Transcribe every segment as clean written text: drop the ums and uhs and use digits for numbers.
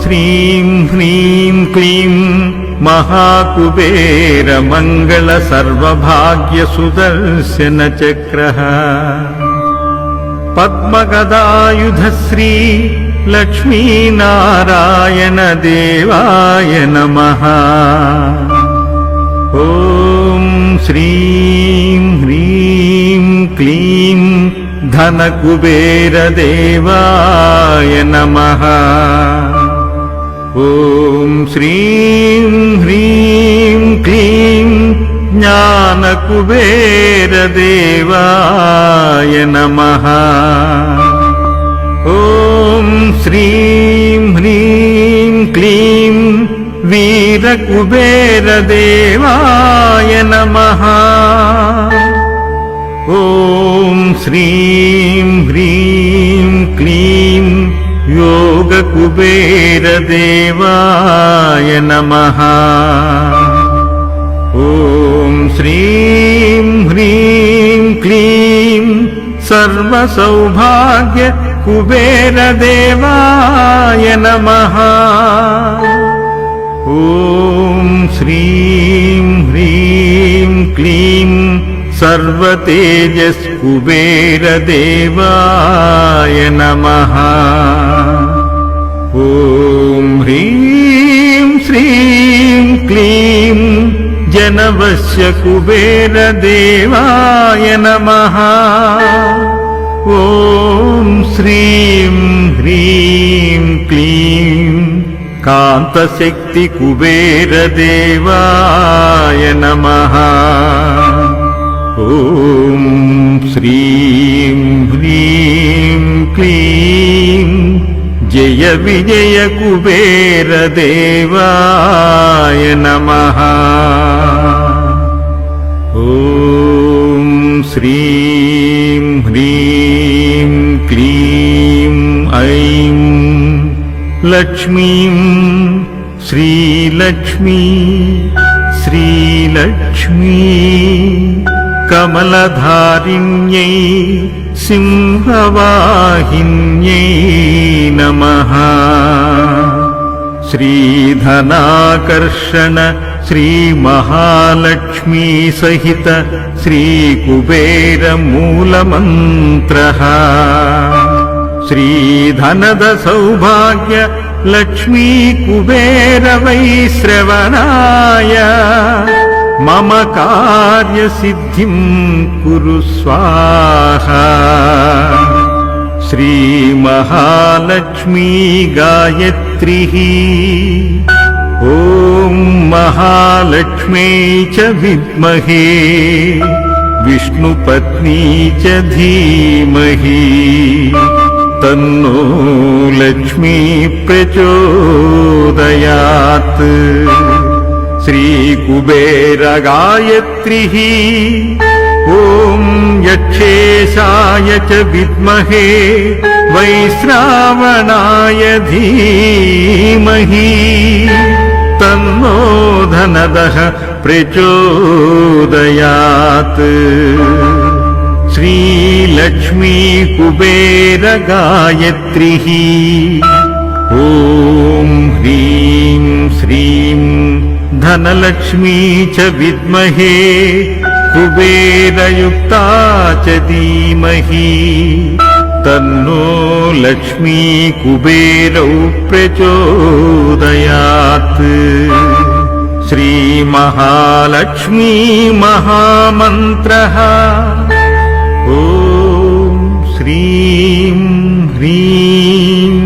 శ్రీం హ్రీం క్లీం మహాకుబేర మంగళ సర్వభాగ్య సుదర్శన చక్రః పద్మగదాయుధశ్రీ లక్ష్మీనారాయణ దేవాయ నమః. ఓం శ్రీం హ్రీం క్లీం ధనకుబేర దేవాయ నమః. ఓం శ్రీం హ్రీం క్లీం జ్ఞానకుబేర దేవాయ నమః. ఓం శ్రీం హ్రీం క్లీం వీరకుబేర దేవాయ నమః. ఓం శ్రీం హ్రీం క్లీం యోగకుబేర దేవాయ నమః. ఓం శ్రీం హ్రీం క్లీం సర్వసౌభాగ్య కుబేర దేవాయ నమః. ఓం శ్రీం హ్రీం క్లీం సర్వతేజస్ కుబేర దేవాయ నమః. ఓం హ్రీం శ్రీం క్లీం జనవశ్య కుబేర దేవాయ నమః. ఓం శ్రీం హ్రీం క్లీం కాంతశక్తి కుబేర దేవాయ నమః. ఓం శ్రీం హ్రీం క్లీం జయ విజయ కుబేర దేవాయ నమః. ఓం శ్రీం హ్రీం క్లీం ఐం లక్ష్మీం శ్రీలక్ష్మీ శ్రీలక్ష్మీ కమలధారిణ్యై సింహవాహిన్యై నమః. శ్రీధనాకర్షణ శ్రీమహాలక్ష్మీ సహిత శ్రీకుబేర మూలమంత్రః. శ్రీధనద సౌభాగ్య లక్ష్మీ కుబేర వైశ్రవణాయ మమ కార్యసిద్ధిం కురు స్వాహా. శ్రీమహాలక్ష్మీ గాయత్రీ ఓం మహాలక్ష్మీ చ విద్మహే విష్ణుపత్నీ చ ధీమహి తన్నో లక్ష్మీ ప్రచోదయాత్. శ్రీకుబేర గాయత్రీ ఓం యక్షేశాయ చ విద్మహే వైశ్రావణాయ ధీమహి తన్నో ధనదః ప్రచోదయాత్. శ్రీలక్ష్మీ కుబేర గాయత్రీ ఓం హ్రీం శ్రీం ధనలక్ష్మీ చ విద్మహే కుబేరయుక్తా చ ధీమహి తన్నో లక్ష్మీ కుబేరౌ ప్రచోదయాత్. శ్రీమహాలక్ష్మీ మహామంత్రః ఓం శ్రీం హ్రీం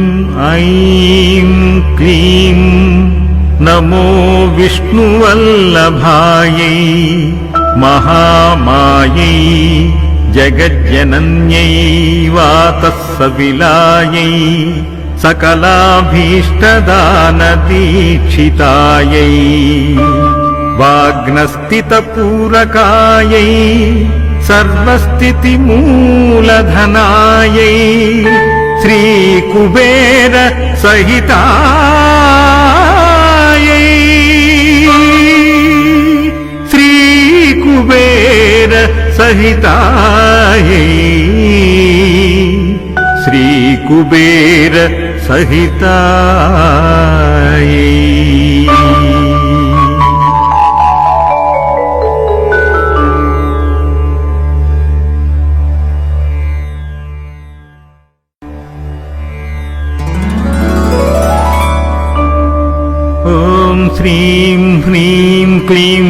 ఐం క్లీం నమో విష్ణువల్లభాయై మహామాయై జగజ్జనన్యై వాతస్సవిలాయై సకలాభీష్టదానదీక్షితాయై వాగ్నస్థితపూరకాయై సర్వస్థితిమూలధనాయై శ్రీకుబేర సహితాయై శ్రీకుబేర సహితాయై శ్రీకుబేర जगत्सहितायै। श्रीं ह्रीं क्लीं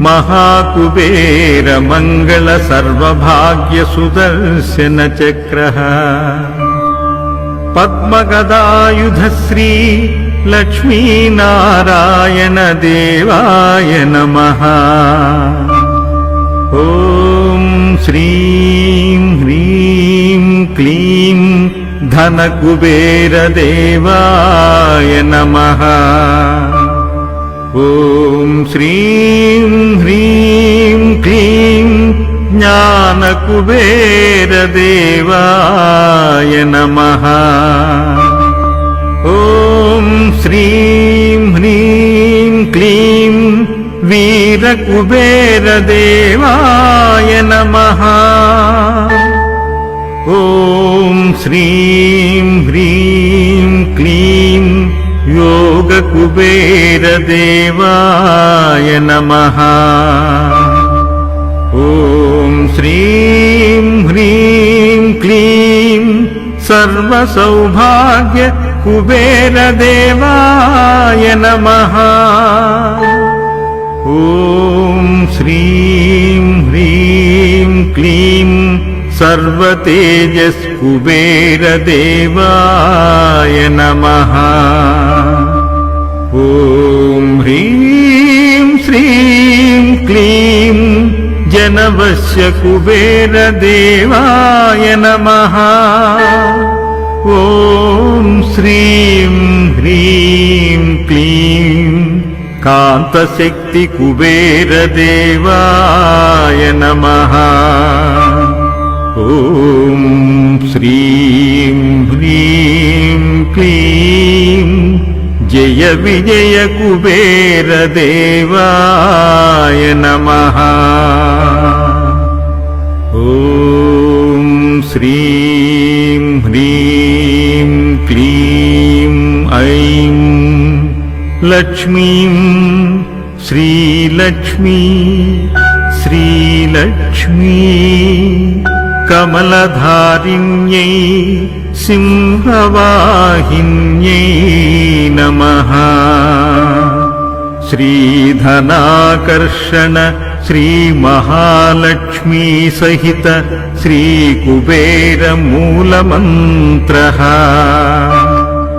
महाकुबेर मंगल सर्वभाग्य सुदर्शन चक्रः पद्मगदायुध श्री लक्ष्मी नारायण देवाय नमः। ॐ श्रीं ह्रीं क्लीं धनकुबेर देवाय नमः। ॐ श्रीं ह्रीं क्लीं ज्ञानकुबेर देवाय नमः। ॐ श्रीं ह्रीं क्लीं वीरकुबेर देवाय नमः। ॐ श्रीं ह्रीं क्लीं योगकुबेर देवाय नमः। ॐ श्रीं ह्रीं क्लीं सर्वसौभाग्य कुबेर देवाय नमः। ॐ श्रीं ह्रीं क्लीं सर्वतेजस् कुबेर देवाय नमः। ॐ ह्रीं श्रीं क्लीं जनवश्य कुबेर देवाय नमः। ॐ श्रीं ह्रीं क्लीं कान्तशक्ति कुबेर देवाय नमः। ॐ श्रीं ह्रीं क्लीं जय विजय कुबेर देवाय नमः। ॐ श्रीं ह्रीं क्लीं ऐं लक्ष्मीं श्रीलक्ष्मी श्रीलक्ष्मी कमलधारिण्यै सिंहवाहिन्यै नमः। श्रीधनाकर्षण श्रीमहालक्ष्मी सहित श्रीकुबेर मूलमन्त्रः।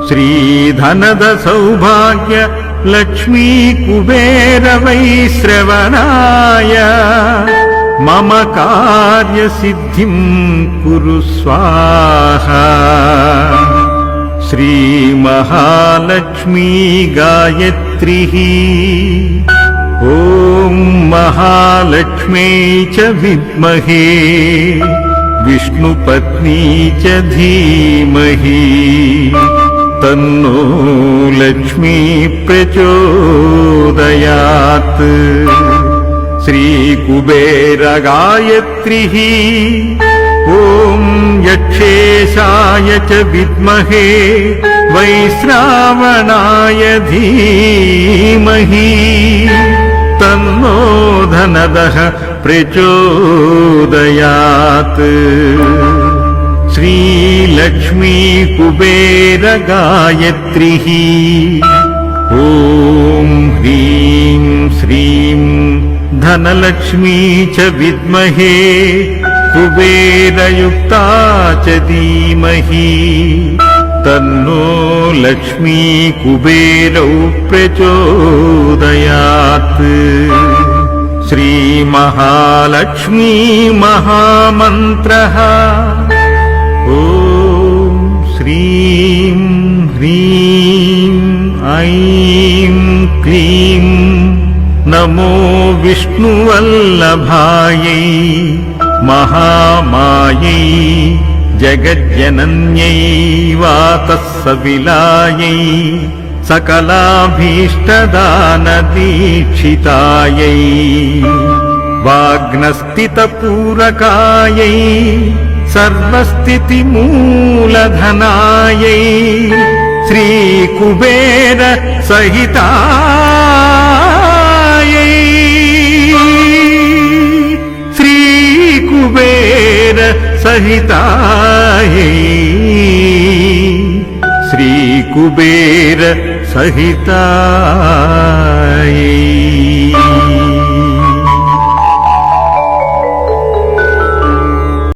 श्रीधनद सौभाग्य लक्ष्मी कुबेर वैश्रवणाय मम कार्यसिद्धिं कुरु स्वाहा। श्रीमहालक्ष्मी गायत्री ॐ महालक्ष्मी च विद्महे विष्णुपत्नी च धीमहि तन्नो लक्ष्मी प्रचोदयात्। श्रीकुबेर गायत्री ॐ यक्षेशाय च विद्महे वैश्रावणाय धीमहि तन्नो धनदः प्रचोदयात्। श्रीलक्ष्मी कुबेर गायत्री ॐ ह्रीं श्रीं धनलक्ष्मी च विद्महे कुबेरयुक्ता च धीमहि तन्नो लक्ष्मी कुबेरौ प्रचोदयात्। श्रीमहालक्ष्मी महामन्त्रः ॐ श्रीं ह्रीं ऐं क्लीं नमो विष्णुवल्लभायै महामायै जगज्जनन्यै वातस्सविलायै सकलाभीष्टदानदीक्षितायै वाग्नस्थितपूरकायै सर्वस्थितिमूलधनायै श्रीकुबेर सहितायै श्रीकुबेर सहितायै श्रीकुबेर सहितायै